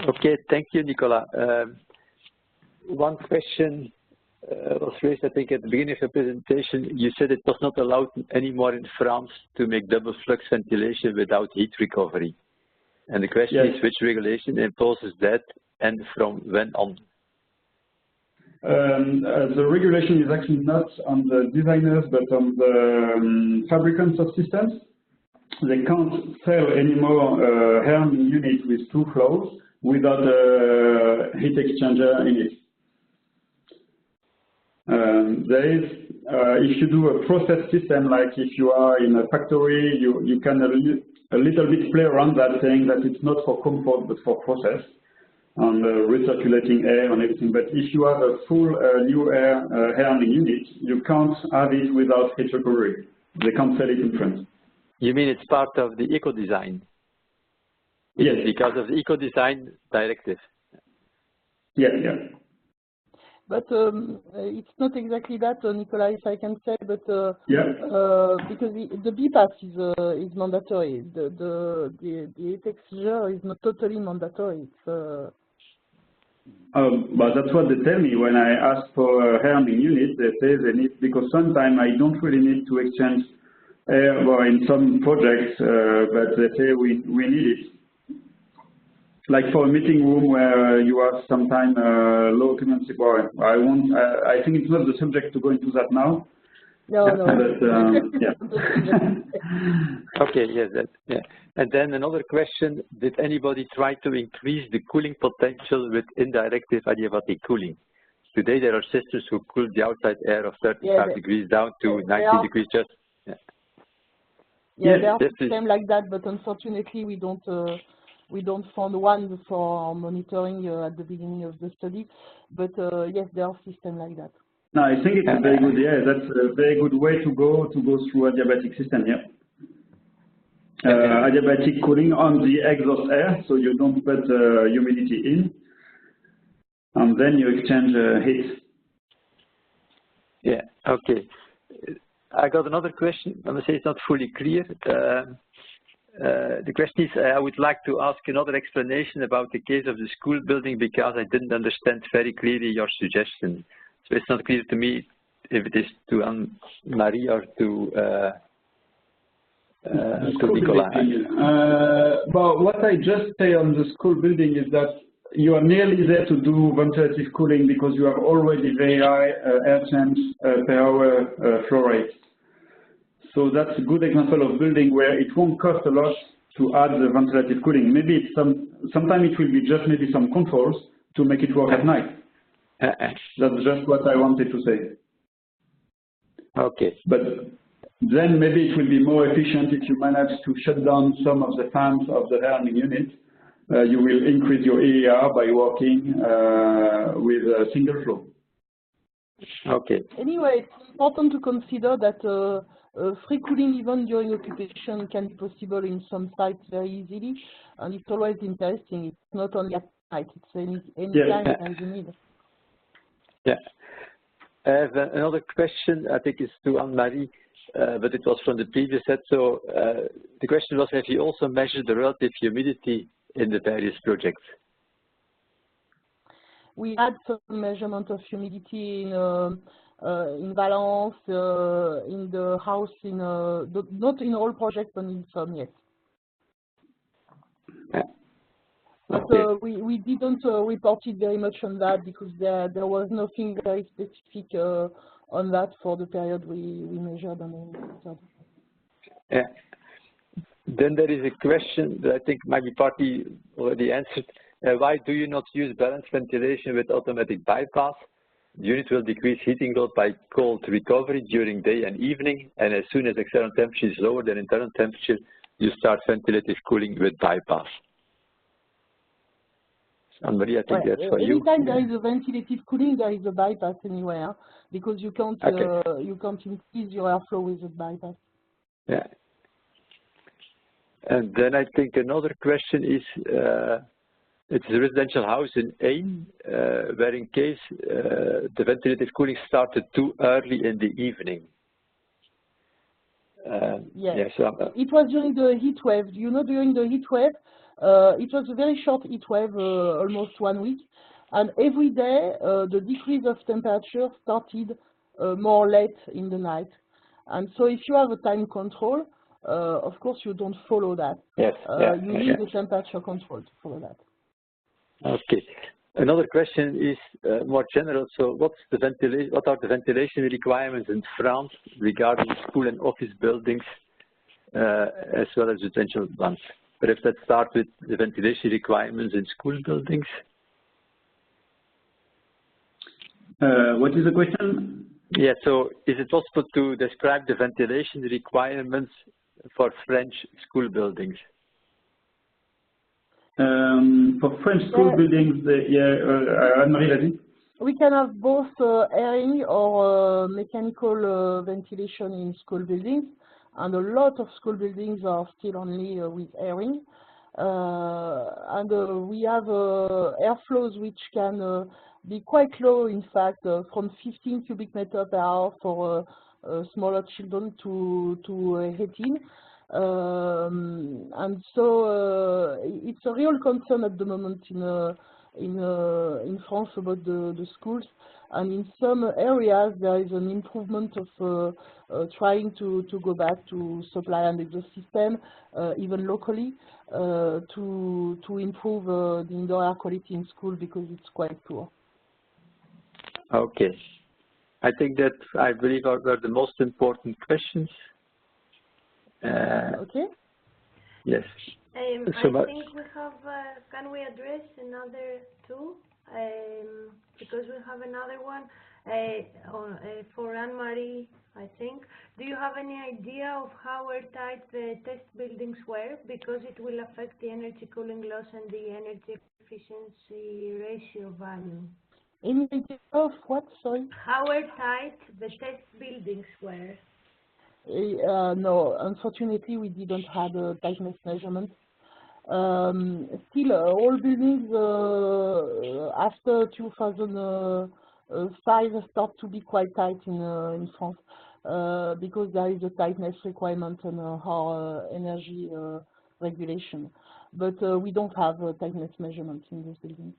Okay, thank you, Nicolas. One question was raised, I think, at the beginning of your presentation. You said it was not allowed anymore in France to make double flux ventilation without heat recovery. And the question is, which regulation imposes that and from when on? The regulation is actually not on the designers, but on the fabricants of systems. They can't sell anymore air handling unit with 2 flows without a heat exchanger in it. There is, if you do a process system, like if you are in a factory, you can a little bit play around that, saying that it's not for comfort but for process, and recirculating air and everything. But if you have a full new air handling unit, you can't have it without heat recovery. They can't sell it in France. You mean it's part of the eco-design? Yes. Because of the eco-design directive? Yeah, yeah. But it's not exactly that, Nicolas, if I can say, but because the BPAS is mandatory. The heat exchanger is not totally mandatory. It's, but that's what they tell me when I ask for a handling unit. They say they need, because sometimes I don't really need to exchange air, or in some projects, but they say we need it. Like for a meeting room where you have sometimes low occupancy power. I think it's not the subject to go into that now. No, no. But, yeah. Okay, yes, yeah. And then another question, did anybody try to increase the cooling potential with indirective adiabatic cooling? Today there are systems who cool the outside air of 35 degrees down to 90 degrees just. Yeah, there are systems like that, but unfortunately we don't find one for monitoring at the beginning of the study. But yes, there are systems like that. No, I think it's a very good, that's a very good way to go through adiabatic system, yeah. Adiabatic cooling on the exhaust air, so you don't put humidity in, and then you exchange heat. Yeah, okay. I got another question. I must say it's not fully clear. The question is, I would like to ask another explanation about the case of the school building, because I didn't understand very clearly your suggestion. So it's not clear to me if it is to Anne-Marie or to Nicolas. Well, what I just say on the school building is that you are nearly there to do ventilative cooling because you have already very high air change per hour flow rate. So that's a good example of building where it won't cost a lot to add the ventilative cooling. Maybe it's sometimes it will be just maybe some controls to make it work at night. That's just what I wanted to say. Okay. But then maybe it will be more efficient if you manage to shut down some of the fans of the air handling unit. You will increase your AER by working with a single flow. Okay. Anyway, it's important to consider that free cooling even during occupation can be possible in some sites very easily, and it's always interesting. It's not only at night, it's any time as you need. Yeah. I have another question, I think it's to Anne-Marie, but it was from the previous set. So the question was, have you also measured the relative humidity in the various projects? We had some measurement of humidity in Valence, in the house, not in all projects, but in some, yes. But we didn't report it very much on that because there was nothing very specific on that for the period we measured and monitored. Yeah. Then there is a question that I think might be partly already answered. Why do you not use balanced ventilation with automatic bypass? The unit will decrease heating load by cold recovery during day and evening, and as soon as external temperature is lower than internal temperature, you start ventilative cooling with bypass. Anne-Marie, I think that's for you. Anytime there is a ventilative cooling, there is a bypass anywhere, because you can't increase your airflow with a bypass. Yeah. And then I think another question is, it's a residential house in AIM, where in case the ventilative cooling started too early in the evening. Yes, it was during the heat wave. You know, during the heat wave, It was a very short heat wave, almost 1 week, and every day the decrease of temperature started more late in the night. And so if you have a time control, of course you don't follow that. Yes. You need the temperature control to follow that. Okay. Another question is more general. So what are the ventilation requirements in France regarding school and office buildings, as well as residential ones? Perhaps let's start with the ventilation requirements in school buildings. What is the question? Yeah, so is it possible to describe the ventilation requirements for French school buildings? For French school buildings, Anne-Marie, vas-y. We can have both airing or mechanical ventilation in school buildings, and a lot of school buildings are still only with airing. And we have airflows which can be quite low, in fact, from 15 cubic meters per hour for smaller children to 18. And so it's a real concern at the moment in France about the schools, and in some areas there is an improvement of trying to go back to supply and exhaust system, even locally, to improve the indoor air quality in school because it's quite poor. Okay, I think that I believe are the most important questions. Okay. Yes. I think we have, can we address another two? Because we have another one for Anne-Marie, I think. Do you have any idea of how airtight the test buildings were? Because it will affect the energy cooling loss and the energy efficiency ratio value. Any idea of what, sorry? How airtight the test buildings were? No, unfortunately, we didn't have a tightness measurement. Still, all buildings after 2005 start to be quite tight in France because there is a tightness requirement on our energy regulation. But we don't have a tightness measurement in those buildings.